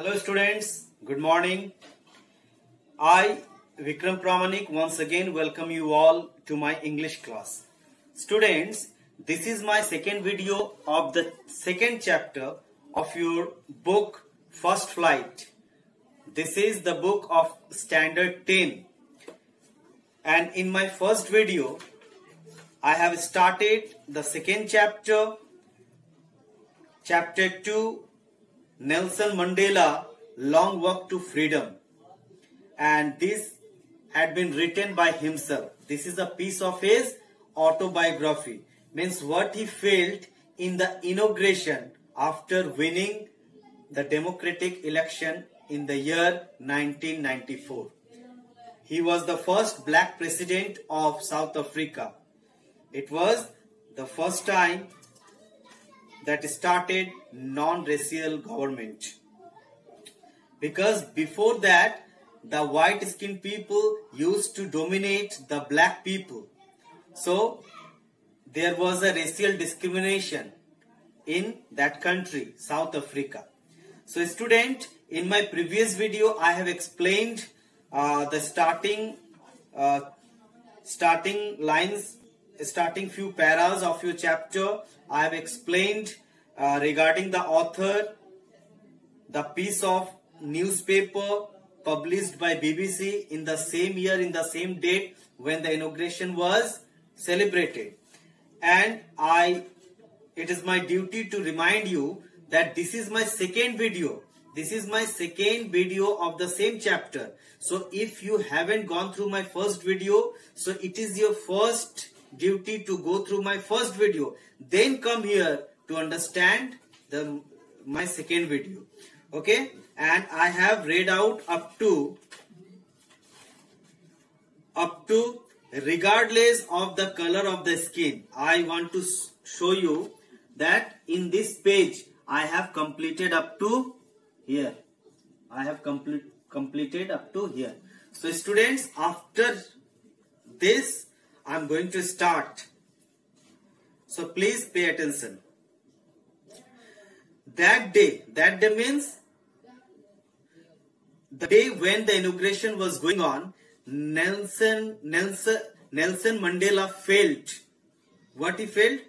Hello students, good morning. I, Vikram Pramanik, once again welcome you all to my English class. Students, this is my second video of the second chapter of your book First Flight. This is the book of Standard 10. And in my first video, I have started the second chapter, Chapter 2, Nelson Mandela, Long Walk to Freedom. And this had been written by himself. This is a piece of his autobiography. Means what he felt in the inauguration after winning the democratic election in the year 1994. He was the first black president of South Africa. It was the first time that started non-racial government. Because before that, the white-skinned people used to dominate the black people. So, there was a racial discrimination in that country, South Africa. So, student, in my previous video, I have explained the starting lines, starting few paras of your chapter. I have explained regarding the author, the piece of newspaper published by BBC in the same year, in the same date when the inauguration was celebrated. And it is my duty to remind you that this is my second video. This is my second video of the same chapter. So if you haven't gone through my first video, so it is your first duty to go through my first video, then come here to understand my second video. Okay, and I have read out up to regardless of the color of the skin. I want to show you that in this page I have completed up to here. I have completed up to here. So students, after this I am going to start. So please pay attention. That day means the day when the inauguration was going on, Nelson Mandela felt what he felt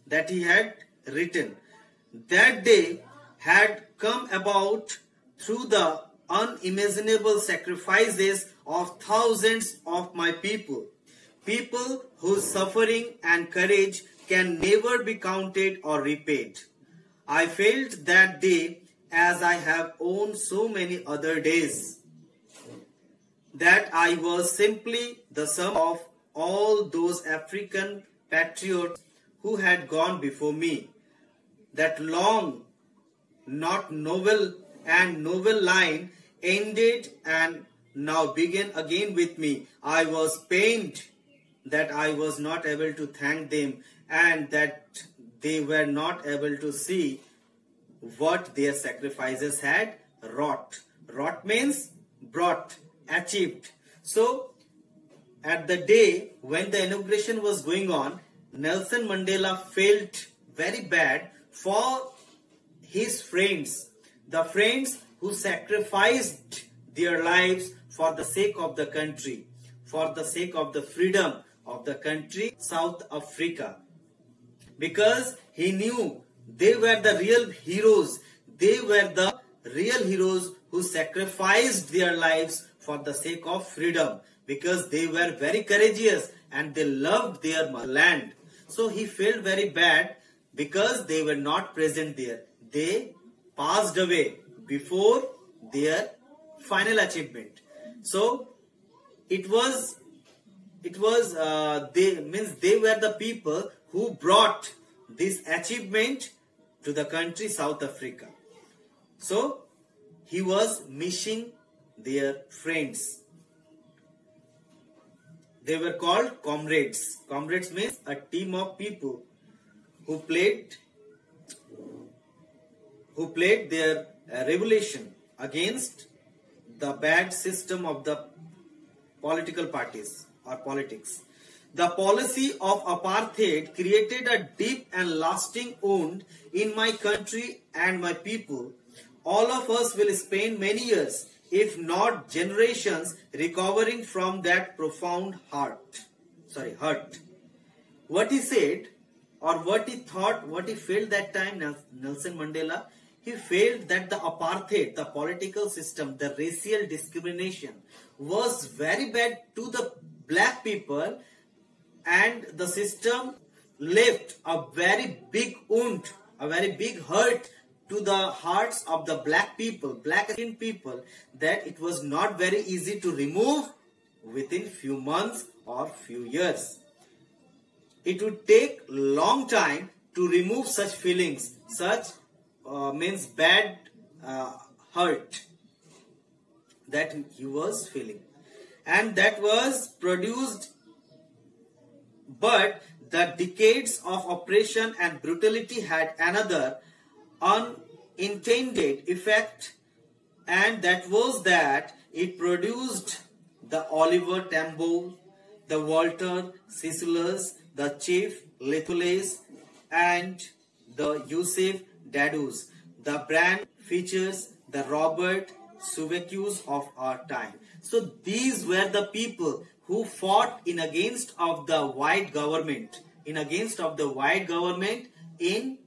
that he had written. That day had come about through the unimaginable sacrifices of thousands of my people. People whose suffering and courage can never be counted or repaid. I felt that day as I have owned so many other days, that I was simply the sum of all those African patriots who had gone before me. That long, not novel line ended and now began again with me. I was pained that I was not able to thank them and that they were not able to see what their sacrifices had wrought. Wrought means brought, achieved. So, at the day when the inauguration was going on, Nelson Mandela felt very bad for his friends, the friends who sacrificed their lives for the sake of the country, for the sake of the freedom of the country, South Africa. Because he knew they were the real heroes. They were the real heroes who sacrificed their lives for the sake of freedom. Because they were very courageous and they loved their land. So he felt very bad because they were not present there. They passed away before their final achievement. So they were the people who brought this achievement to the country South Africa. So he was missing their friends. They were called comrades. Comrades means a team of people who played their revolution against the bad system of the political parties or politics. The policy of apartheid created a deep and lasting wound in my country and my people. all of us will spend many years, if not generations, recovering from that profound hurt. What he said, or what he thought, what he felt that time, Nelson Mandela, he felt that the apartheid, the political system, the racial discrimination was very bad to the black people, and the system left a very big wound, a very big hurt to the hearts of the black people, black skinned people, that it was not very easy to remove within few months or few years. It would take long time to remove such feelings, such means bad hurt that he was feeling, and that was produced. But the decades of oppression and brutality had another unintended effect, and that was that it produced the Oliver Tambo, the Walter Sisulu, the Chief Lethules, and the Yusuf Dadus, the brand features the Robert Suvekus of our time. So these were the people who fought in against of the white government, in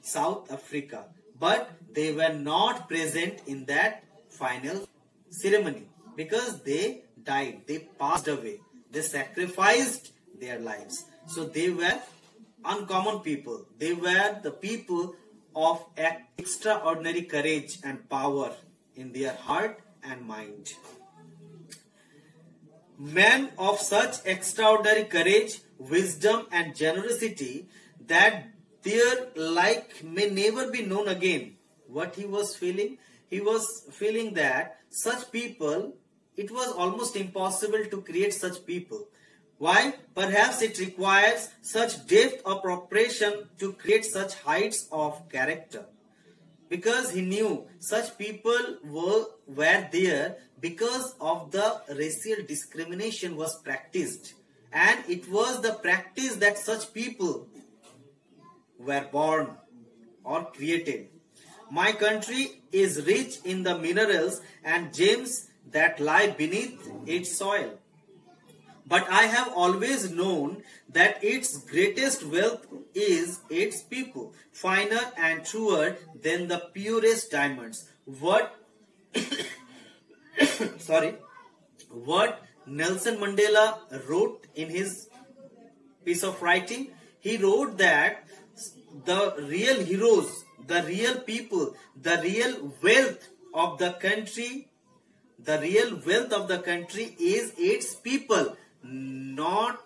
South Africa, but they were not present in that final ceremony because they died, they passed away, they sacrificed their lives. So they were uncommon people. They were the people of extraordinary courage and power in their heart and mind. Men of such extraordinary courage, wisdom and generosity that their like may never be known again. What he was feeling? He was feeling that such people, it was almost impossible to create such people. Why? Perhaps it requires such depth of preparation to create such heights of character. Because he knew such people were there because of the racial discrimination was practiced. And it was the practice that such people were born or created. My country is rich in the minerals and gems that lie beneath its soil. But I have always known that its greatest wealth is its people, finer and truer than the purest diamonds. What Nelson Mandela wrote in his piece of writing, he wrote that the real heroes, the real people, the real wealth of the country, is its people, not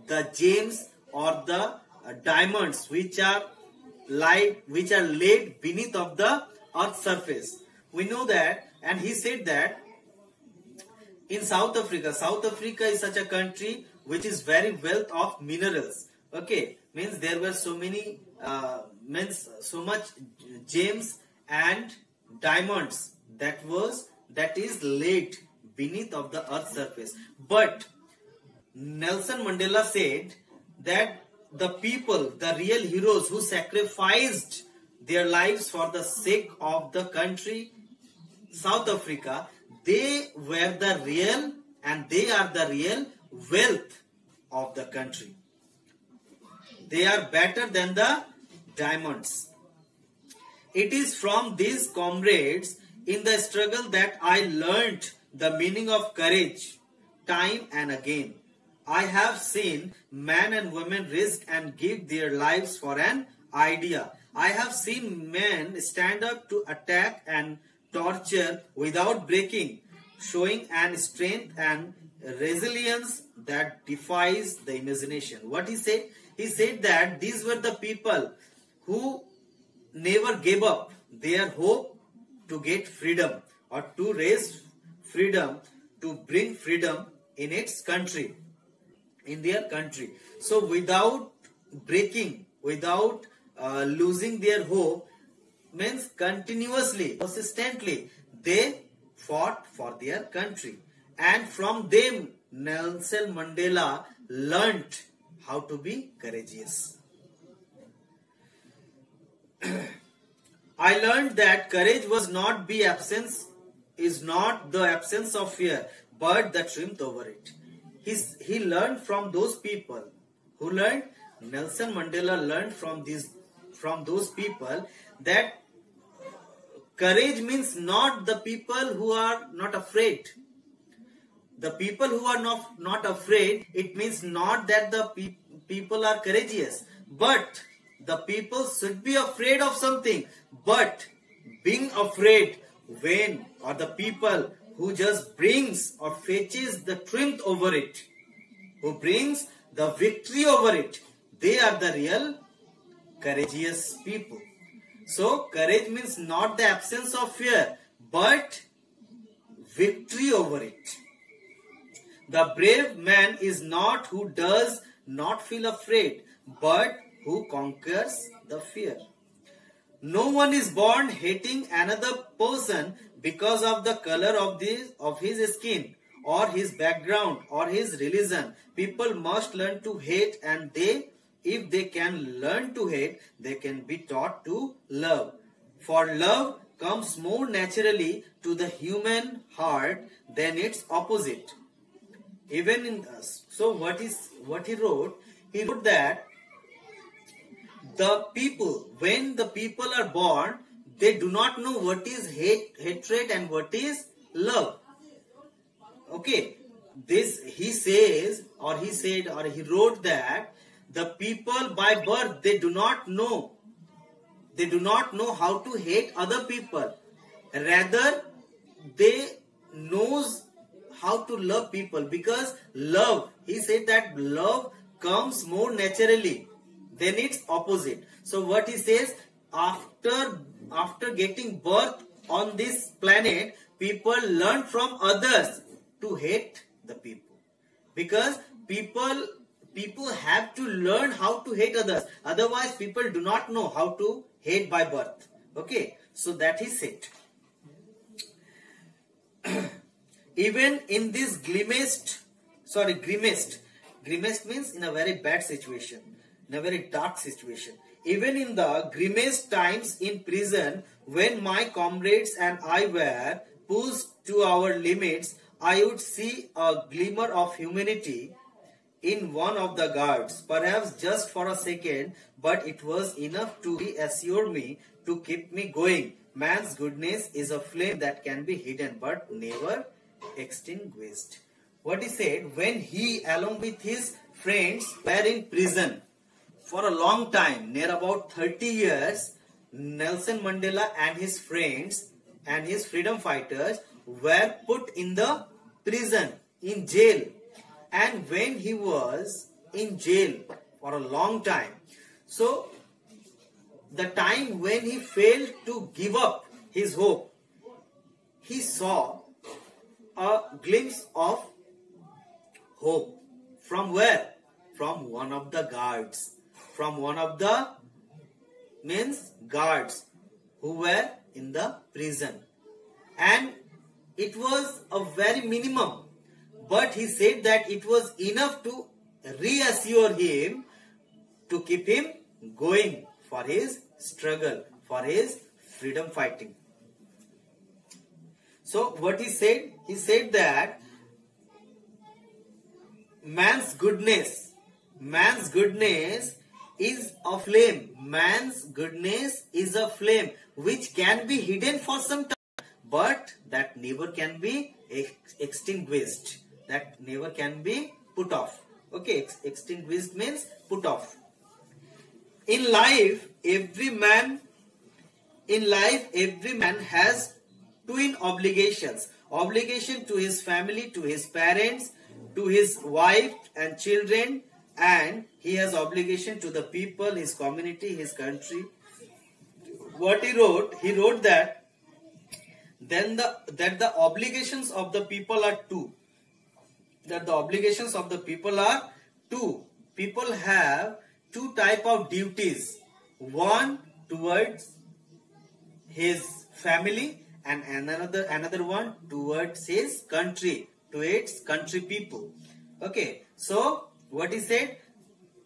the gems or the diamonds which are laid beneath of the earth's surface. We know that, and he said that in South Africa is such a country which is very wealth of minerals. Okay, means there were so many so much gems and diamonds that is laid beneath of the earth's surface. But Nelson Mandela said that the people, the real heroes who sacrificed their lives for the sake of the country, South Africa, they were the real and they are the real wealth of the country. They are better than the diamonds. It is from these comrades in the struggle that I learnt the meaning of courage time and again. I have seen men and women risk and give their lives for an idea. I have seen men stand up to attack and torture without breaking, showing an strength and resilience that defies the imagination. What he said? He said that these were the people who never gave up their hope to get freedom or to raise freedom, to bring freedom in its country, in their country. So without breaking, without losing their hope, means continuously, persistently, they fought for their country. And from them, Nelson Mandela learnt how to be courageous. I learned that courage is not the absence of fear, but the triumph over it. He learned from those people who learned. Nelson Mandela learned from those people that courage means not the people who are not afraid. The people who are not afraid, it means not that the people are courageous, but the people should be afraid of something. But being afraid when, or the people who just brings or fetches the triumph over it, who brings the victory over it, they are the real courageous people. So courage means not the absence of fear, but victory over it. The brave man is not who does not feel afraid, but who conquers the fear. No one is born hating another person because of the color of his skin, or his background, or his religion. People must learn to hate, and if they can learn to hate, they can be taught to love. For love comes more naturally to the human heart than its opposite. Even in us. So what he wrote? He wrote that the people, when the people are born, they do not know what is hatred and what is love. Okay, this he says, or he said, or he wrote that the people by birth, they do not know how to hate other people. Rather, they knows how to love people, because love, he said that love comes more naturally than its opposite. So what he says, after getting birth on this planet, people learn from others to hate the people, because people have to learn how to hate others. Otherwise, people do not know how to hate by birth. Okay, so that he said. Even in this grimaced means in a very bad situation, in a very dark situation. Even in the grimmest times in prison, when my comrades and I were pushed to our limits, I would see a glimmer of humanity in one of the guards, perhaps just for a second, but it was enough to reassure me, to keep me going. Man's goodness is a flame that can be hidden but never extinguished. What he said, when he along with his friends were in prison for a long time, near about 30 years, Nelson Mandela and his friends and his freedom fighters were put in the prison, in jail. And when he was in jail for a long time, so the time when he failed to give up his hope, he saw a glimpse of hope. From where? From one of the guards. From one of the guards who were in the prison. And it was a very minimum. But he said that it was enough to reassure him, to keep him going for his struggle, for his freedom fighting. So what he said that man's goodness is a flame. Man's goodness is a flame which can be hidden for some time, but that never can be extinguished. That never can be put off. Okay, extinguished means put off. In life, every man has twin obligations. Obligation to his family, to his parents, to his wife and children, and he has obligation to the people, his community, his country. What he wrote that the obligations of the people are two. That the obligations of the people are two. People have two type of duties. One towards his family, and another one towards his country, to its country people. Okay, so what he said,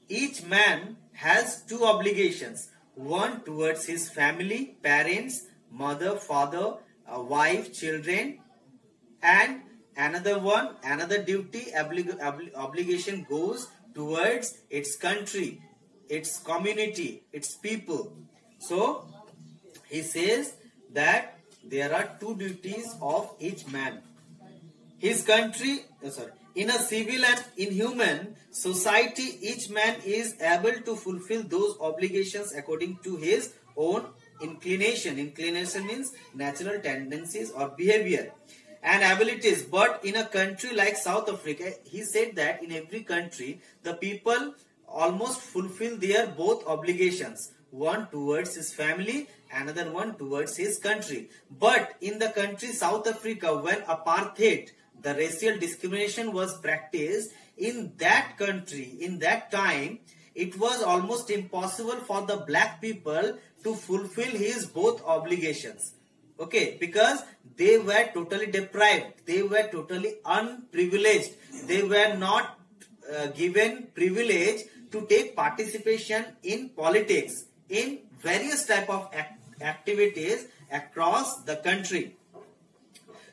each man has two obligations. one towards his family, parents, mother, father, wife, children, and another duty, obligation goes towards its country, its community, its people. So he says that there are two duties of each man. His country, in a civil and inhuman society, each man is able to fulfill those obligations according to his own inclination. Inclination means natural tendencies or behavior and abilities. But in a country like South Africa, he said that in every country, the people almost fulfill their both obligations. One towards his family, another one towards his country. But in the country South Africa, when apartheid, the racial discrimination was practiced in that country, in that time, it was almost impossible for the black people to fulfill his both obligations. Okay, because they were totally deprived, they were totally unprivileged, they were not given privilege to take participation in politics, in various type of activities across the country.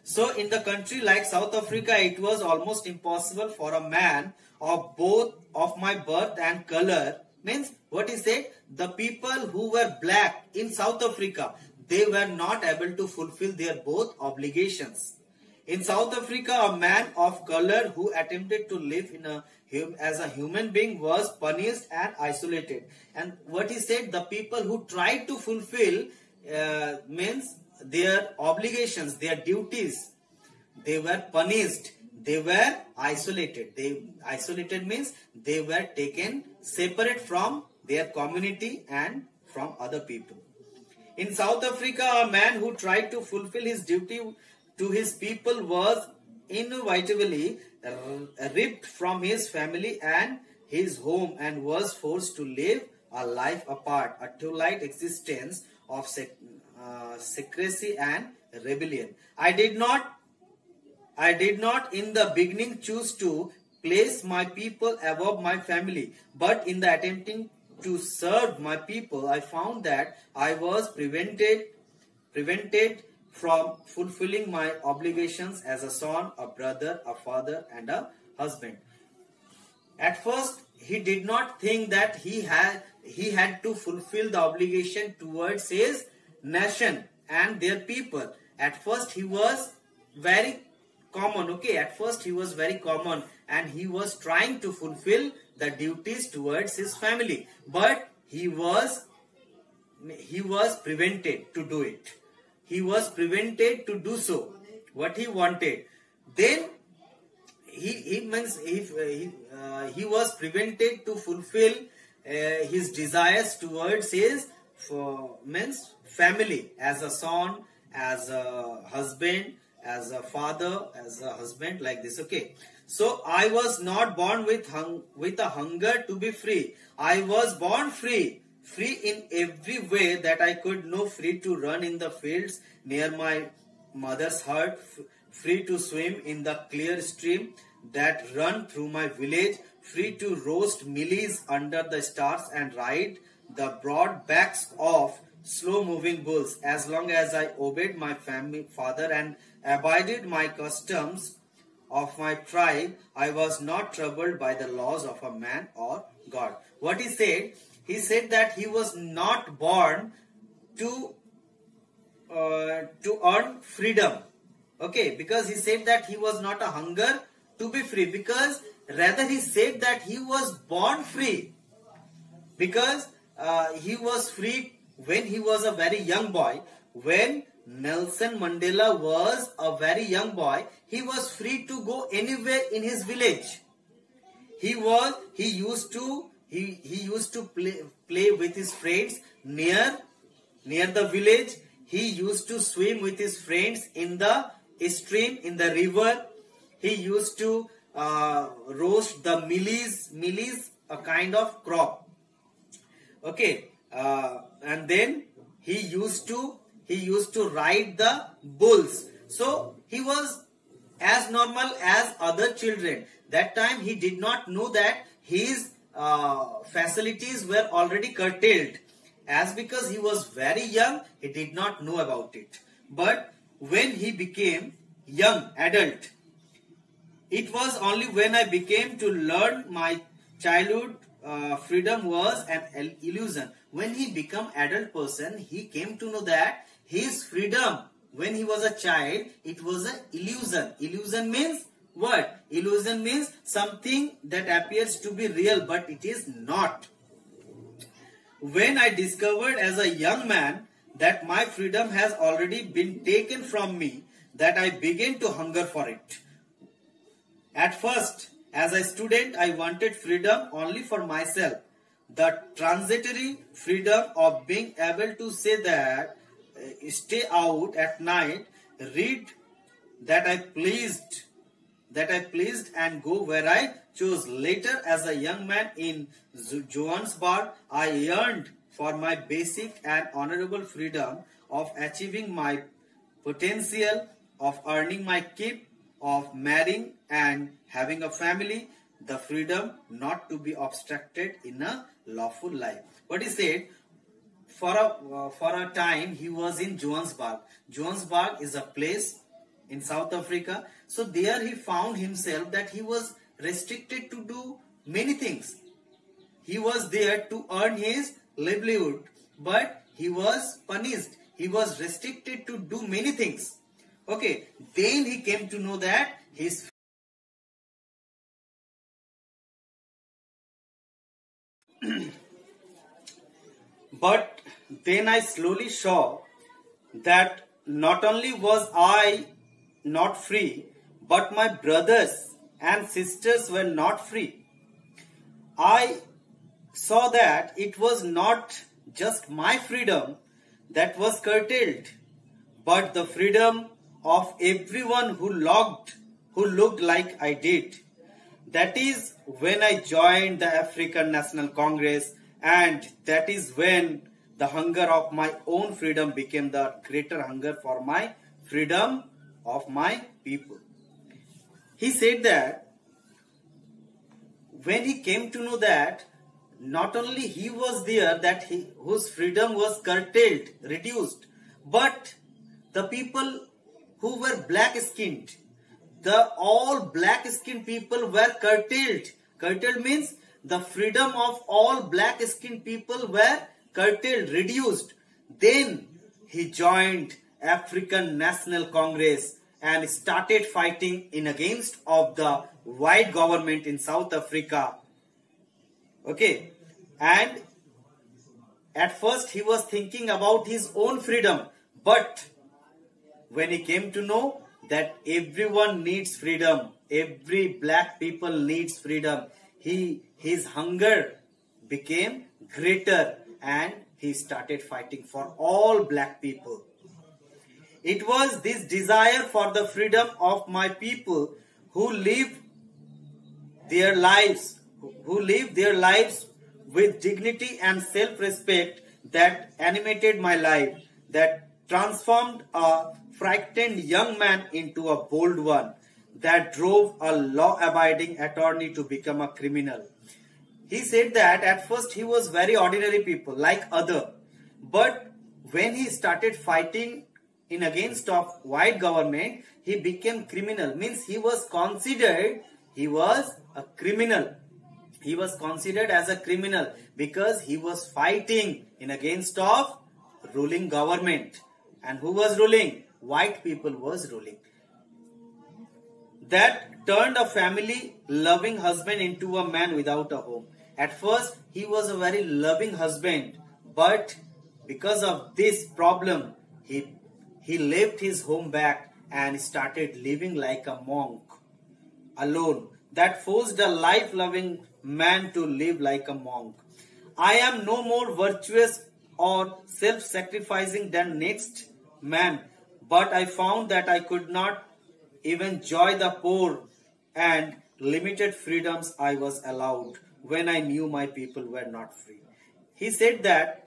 So in the country like South Africa, it was almost impossible for a man of both of my birth and color. Means what he said, the people who were black in South Africa, they were not able to fulfill their both obligations. In South Africa, a man of color who attempted to live as a human being was punished and isolated. And what he said, the people who tried to fulfill means their obligations, their duties, they were punished, they were isolated. Isolated means they were taken separate from their community and from other people. In South Africa, a man who tried to fulfill his duty to his people was inevitably ripped from his family and his home and was forced to live a life apart, a twilight existence of secrecy and rebellion. I did not in the beginning choose to place my people above my family, but in the attempting to serve my people, I found that I was prevented from fulfilling my obligations as a son, a brother, a father, and a husband. At first, he did not think that he had to fulfill the obligation towards his nation and their people. At first, he was very common. Okay, at first he was very common, and he was trying to fulfill the duties towards his family, but he was prevented to do it. He was prevented to do so what he wanted. Then he was prevented to fulfill his desires towards his family, as a son, as a husband, as a father, as a husband, like this. Okay, so I was not born with a hunger to be free. I was born free in every way that I could know, free to run in the fields near my mother's hut, free to swim in the clear stream that run through my village, free to roast mealies under the stars and ride the broad backs of slow-moving bulls. As long as I obeyed my father and abided my customs of my tribe, I was not troubled by the laws of a man or God. What he said that he was not born to earn freedom. Okay, because he said that he was not a hunger to be free, because rather he said that he was born free, because he was free when he was a very young boy. When Nelson Mandela was a very young boy, he was free to go anywhere in his village. He used to play with his friends near the village. He used to swim with his friends in the stream, in the river. He used to roast the mealies, a kind of crop. Okay, and then he used to ride the bulls. So he was as normal as other children. That time he did not know that his facilities were already curtailed, As because he was very young, he did not know about it. But when he became young adult, it was only when I became to learn my childhood freedom was an illusion. When he became adult person, he came to know that his freedom when he was a child, it was an illusion. Illusion means what? Illusion means something that appears to be real, but it is not. When I discovered as a young man that my freedom has already been taken from me, that I began to hunger for it. At first, as a student, I wanted freedom only for myself. The transitory freedom of being able to say that, stay out at night, read that I pleased and go where I chose. Later, as a young man in Johannesburg, I yearned for my basic and honorable freedom of achieving my potential, of earning my keep, of marrying and having a family, the freedom not to be obstructed in a lawful life. What he said, for a time he was in Johannesburg. Johannesburg is a place in South Africa. So there he found himself that he was restricted to do many things. He was there to earn his livelihood, but he was punished. He was restricted to do many things. Okay, then he came to know that his but then I slowly saw that not only was I not free, but my brothers and sisters were not free. I saw that it was not just my freedom that was curtailed, but the freedom of everyone who looked like I did. That is when I joined the African National Congress, and that is when the hunger of my own freedom became the greater hunger for my freedom of my people. He said that when he came to know that not only he was there that whose freedom was curtailed, reduced, but the people who were black skinned, all black skinned people were curtailed. Curtailed means the freedom of all black skinned people were curtailed, reduced. Then he joined African National Congress and started fighting in against of the white government in South Africa. Okay, and at first he was thinking about his own freedom, but when he came to know that everyone needs freedom, every black people needs freedom, his hunger became greater and he started fighting for all black people. It was this desire for the freedom of my people who live their lives with dignity and self-respect that animated my life, that transformed a frightened young man into a bold one, that drove a law-abiding attorney to become a criminal. He said that at first he was very ordinary people like other, but when he started fighting in against of white government, he became criminal. Means he was considered a criminal. He was considered as a criminal because he was fighting in against of ruling government. And who was ruling? White people was ruling. That turned a family loving husband into a man without a home. At first he was a very loving husband, but because of this problem he left his home back and started living like a monk alone. That forced a life-loving man to live like a monk. I am no more virtuous or self-sacrificing than next man, but I found that I could not even enjoy the poor and limited freedoms I was allowed when I knew my people were not free. He said that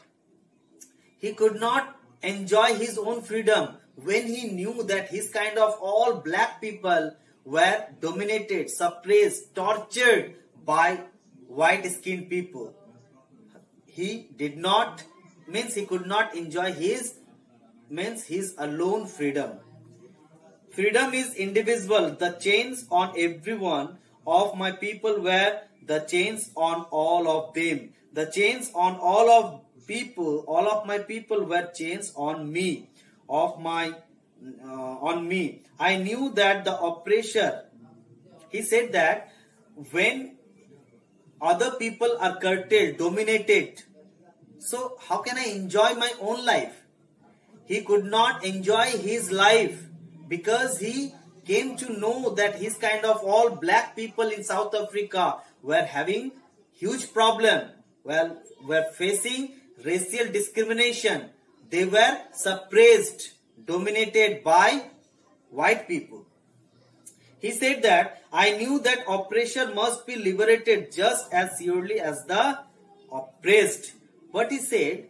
he could not enjoy his own freedom when he knew that his kind of all black people were dominated, suppressed, tortured by white skinned people. He did not means he could not enjoy his alone freedom. Freedom is indivisible. The chains on every one of my people were the chains on all of them. The chains on all of my people were chains on me, on me. I knew that the oppressor, he said that when other people are curtailed, dominated, so how can I enjoy my own life? He could not enjoy his life because he came to know that his kind of all black people in South Africa were having huge problem. Well, were facing racial discrimination. They were suppressed, dominated by white people. He said that I knew that oppressor must be liberated just as surely as the oppressed. But he said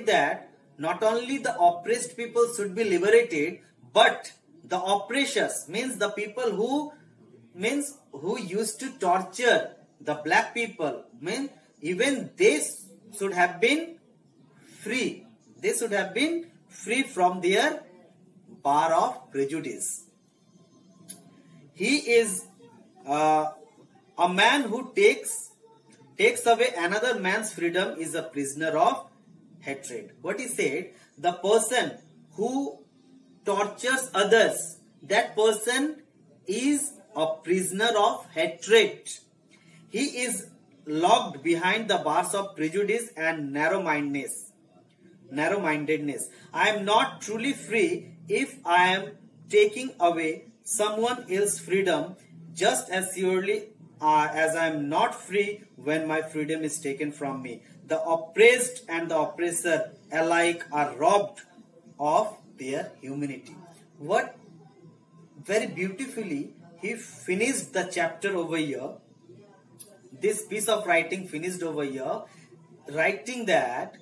that not only the oppressed people should be liberated, but the oppressors, means the people who used to torture the black people, means even they should have been free. They should have been free from their bar of prejudice. He is a man who takes away another man's freedom is a prisoner of hatred. What he said, the person who tortures others, that person is a prisoner of hatred. He is locked behind the bars of prejudice and narrow-mindedness. I am not truly free if I am taking away someone else's freedom, just as surely as I am not free when my freedom is taken from me. The oppressed and the oppressor alike are robbed of their humanity. What very beautifully he finished the chapter over here. This piece of writing finished over here, writing that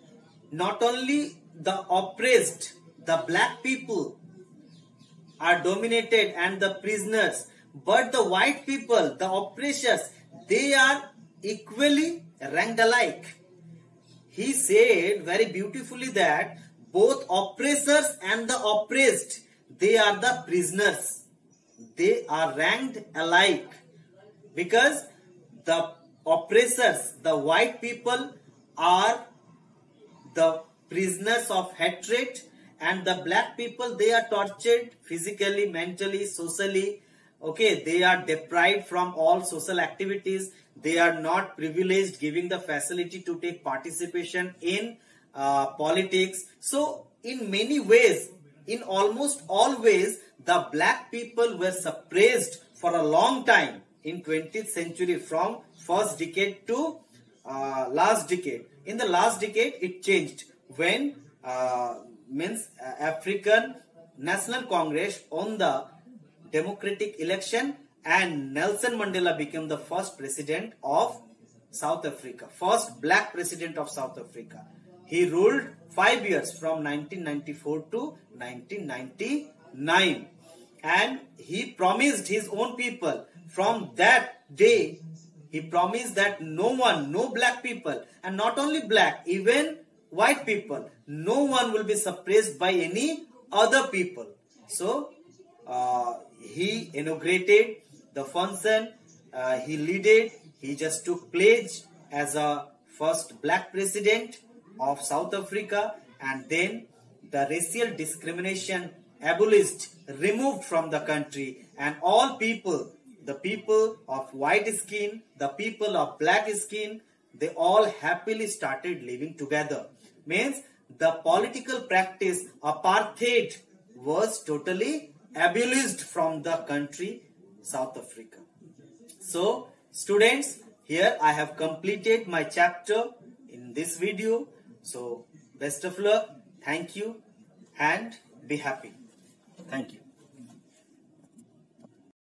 not only the oppressed, the black people are dominated and the prisoners, but the white people, the oppressors, they are equally ranked alike. He said very beautifully that both oppressors and the oppressed, they are the prisoners. They are ranked alike because the oppressors, the white people, are the prisoners of hatred, and the black people, they are tortured physically, mentally, socially. Okay, they are deprived from all social activities. They are not privileged, giving the facility to take participation in politics. So in many ways, in almost all ways, the black people were suppressed for a long time in 20th century, from first decade to last decade. In the last decade, it changed when African National Congress won the democratic election and Nelson Mandela became the first president of South Africa, first black president of South Africa. He ruled 5 years from 1994 to 1999, and he promised his own people from that day, he promised that no black people, and not only black, even white people, no one will be suppressed by any other people. So he inaugurated the function, he led, he just took pledge as a first black president of South Africa, and then the racial discrimination abolished, removed from the country, and all people, the people of white skin, the people of black skin, they all happily started living together. Means the political practice apartheid was totally abolished from the country South Africa. So students, here I have completed my chapter in this video. So best of luck, thank you, and be happy. Thank you.